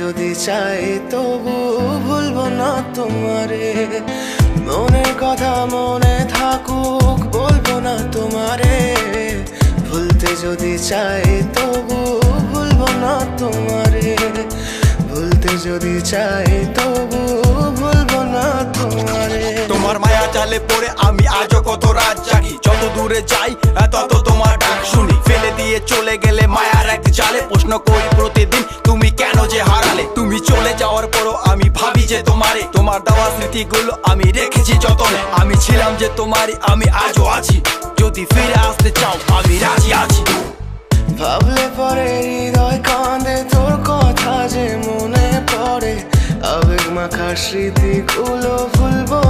যদি চাই তবু ভুলবো না তোমারে। মনের কথা মনে থাকুক বলবো না তোমারে। ভুলতে যদি চাই তবু ভুলবো না তোমারে। ভুলতে যদি চাই তবু ভুলবো না তোমারে। তোমার মায়া জালে পড়ে আমি আজও কত রাত জাগি। যত দূরে যাই তত তোমার ডাক শুনি। ফেলে দিয়ে চলে গেলে মায়ার এক জালে প্রশ্ন করি প্রতিদিন তুমি কেন যে হারালে। তুমি চলে যাওয়ার পরও আমি ভাবি যে তোমারে। তোমার দেওয়া স্মৃতিগুলো আমি রেখেছি যতনে। আমি ছিলাম যে তোমারই, আমি আজও আছি। যদি ফিরে আসতে চাও আমি রাজি আছি। ভাবলে পরে হৃদয় কাঁদে, তোর কথা যে মনে পড়ে। আবেগ মাখা স্মৃতিগুলো ভুলবো